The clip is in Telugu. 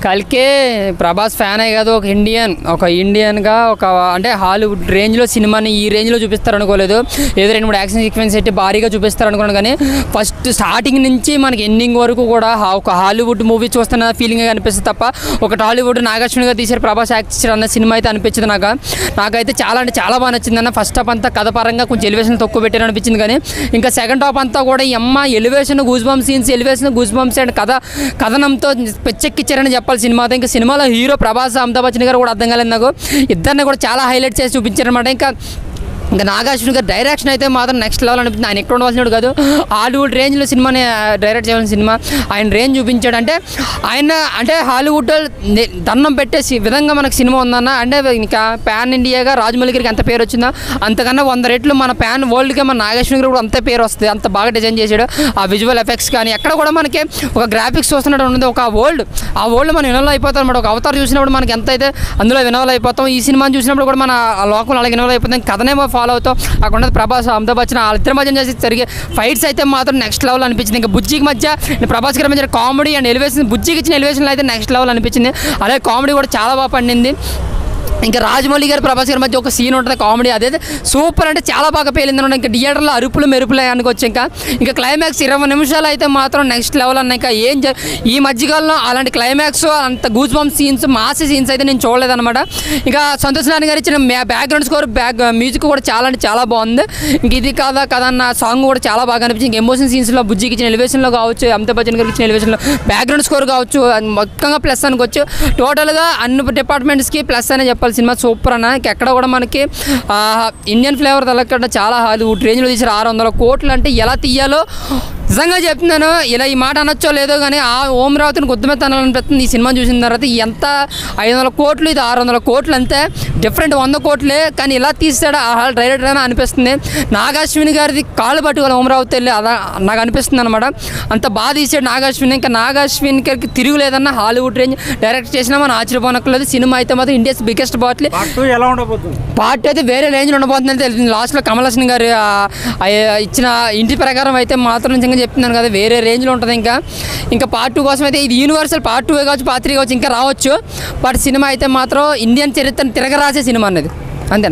కల్కి ప్రభాస్ ఫ్యాన్ అయ్యి కాదు, ఒక ఇండియన్గా ఒక అంటే హాలీవుడ్ రేంజ్లో సినిమాని ఈ రేంజ్లో చూపిస్తారు అనుకోలేదు. ఏదో 2-3 యాక్షన్ సీక్వెన్స్ పెట్టి భారీగా చూపిస్తారు అనుకున్నాను, కానీ ఫస్ట్ స్టార్టింగ్ నుంచి మనకి ఎండింగ్ వరకు కూడా ఒక హాలీవుడ్ మూవీ చూస్తున్న ఫీలింగ్ అనిపిస్తుంది తప్ప ఒక టాలీవుడ్ నాగార్జునగా తీసారు ప్రభాస్ యాక్ట్ చేశారు అన్న సినిమా అయితే అనిపించింది. నాకైతే చాలా అంటే చాలా బాగా నచ్చింది అన్న. ఫస్ట్ హాఫ్ అంతా కథ పరంగా కొంచెం ఎలివేషన్ తక్కువ పెట్టారు అనిపించింది, కానీ ఇంకా సెకండ్ హాఫ్ అంతా కూడా elevation goose bump scenes, elevation goose bumps and కథనంతో పిచ్చెక్కిచ్చారని చెప్పాలి సినిమాతో. ఇంకా సినిమాలో హీరో ప్రభాస్, అమితాబ్ బచ్చన్ గారు కూడా అర్థం కాలేదు నాకు. ఇద్దరిని కూడా చాలా హైలైట్ చేసి చూపించారనమాట. ఇంకా నాగార్జున గారు డైరెక్షన్ అయితే మాత్రం నెక్స్ట్ లెవెల్ అనిపించింది. ఆయన ఎక్కడ ఉండవలసినప్పుడు కాదు, హాలీవుడ్ రేంజ్లో సినిమాని డైరెక్ట్ చేయాల్సిన సినిమా ఆయన రేంజ్ చూపించాడు. ఆయన అంటే హాలీవుడ్ దండం పెట్టేసి విధంగా మనకు సినిమా ఉందన్న. అంటే ఇంకా ప్యాన్ ఇండియాగా రాజమౌళి గారికి ఎంత పేరు వచ్చిందో అంతకన్నా 100 రెట్లు మన ప్యాన్ వరల్డ్కి మన నాగార్జున గారు కూడా అంతే పేరు వస్తుంది. అంత బాగా డిజైన్ చేశాడు. ఆ విజువల్ ఎఫెక్ట్స్ కానీ ఎక్కడ కూడా మనకి ఒక గ్రాఫిక్స్ చూస్తున్నట్టు ఉన్నది. ఆ వరల్డ్ మనం వినోలు అయిపోతాం అనమాట. ఒక అవతారం చూసినప్పుడు మనకి ఎంత అయితే అందులో వినోలు అయిపోతాం. ఈ సినిమాని చూసినప్పుడు కూడా మన లోకంలో అలాగే వినోలు అయిపోతాం. కథనేమో ఫాలో అవుతాం. అక్కడ ప్రభాస్, అమితాబ్ బచ్చన్ వాళ్ళిద్దరి మధ్య చేసి జరిగే ఫైట్స్ అయితే మాత్రం నెక్స్ట్ లెవెల్ అనిపించింది. ఇంకా బుజ్జికి మధ్య ప్రభాస్ గారి మధ్య కామెడీ అండ్ ఎలివేషన్, బుజ్జికి ఇచ్చిన ఎలివేషన్లో అయితే నెక్స్ట్ లెవెల్ అనిపించింది. అలాగే కామెడీ కూడా చాలా బాగా పండింది. ఇంకా రాజమౌళి గారు, ప్రభాస్ గారి మధ్య ఒక సీన్ ఉంటుంది కామెడీ, అదే సూపర్ అంటే చాలా బాగా పేలింది అనమాట. ఇంకా థియేటర్లో అరుపులు మెరుపులు అనుకోవచ్చు. ఇంకా క్లైమాక్స్ 20 నిమిషాలు అయితే మాత్రం నెక్స్ట్ లెవెల్ అన్న. ఇంకా ఈ మధ్యకాలంలో అలాంటి క్లైమాక్స్ అంత goose bump scenes, mass scenes అయితే నేను చూడలేదన్నమాట. ఇంకా సంతోష్ నాని గారు ఇచ్చిన బ్యాక్గ్రౌండ్ స్కోర్, మ్యూజిక్ కూడా చాలా అంటే చాలా బాగుంది. ఇంక ఇది కాదా అన్న సాంగ్ కూడా చాలా బాగా అనిపించింది. ఇంకా ఎమోషన్ సీన్స్లో బుజ్జికి ఇచ్చిన ఎలివేషన్లో కావచ్చు, అమితాబ్ బచ్చన్ గారికి ఇచ్చిన ఎలివేషన్లో బ్యాక్గ్రౌండ్ స్కోర్ కావచ్చు, మొత్తంగా ప్లస్ అనుకోవచ్చు. టోటల్గా అన్ని డిపార్ట్మెంట్స్కి ప్లస్ అనే చెప్పాలి. సినిమా సూపర్ అన్న. ఎక్కడ కూడా మనకి ఇండియన్ ఫ్లేవర్ తలకట్ట చాలా హాలీవుడ్ రేంజ్లో తీసారు. 600 కోట్లు అంటే ఎలా తీయాలో నిజంగా చెప్తున్నాను. ఇలా ఈ మాట అనొచ్చో లేదో కానీ ఆ ఓం రావుతిని గుర్తుమెత్త అనిపిస్తుంది. ఈ సినిమా చూసిన తర్వాత ఎంత 500 కోట్లు, ఇది 600 కోట్లు అంతే డిఫరెంట్, 100 కోట్లే కానీ ఇలా తీస్తాడు ఆ డైరెక్టర్ అని అనిపిస్తుంది. నాగార్జున గారిది కాళ్ళు పట్టుకోవాలి ఓం రావుతి వెళ్ళి, అలా నాకు అనిపిస్తుంది అనమాట. అంత బాగా తీసాడు నాగార్జున. ఇంకా నాగార్జున గారికి తిరుగులేదన్న. హాలీవుడ్ రేంజ్ డైరెక్ట్ చేసినా మనం ఆశ్చర్యపోనక్కర్లేదు. సినిమా అయితే మాత్రం ఇండియాస్ బిగ్గెస్ట్ పార్ట్ అయితే వేరే రేంజ్లో ఉండబోతుందని తెలిసింది. లాస్ట్లో కమల్ హాసన్ గారు ఇచ్చిన ఇంటి ప్రకారం అయితే మాత్రం నిజంగా చెప్తున్నాను కదా, వేరే రేంజ్లో ఉంటుంది. ఇంకా పార్ట్ 2 కోసం అయితే ఇది యూనివర్సల్ పార్ట్ 2 కావచ్చు, పార్ట్ 3 కావచ్చు, ఇంకా రావచ్చు. బట్ సినిమా అయితే మాత్రం ఇండియన్ చరిత్రను తిరగరాసే సినిమా అన్నది అంతే.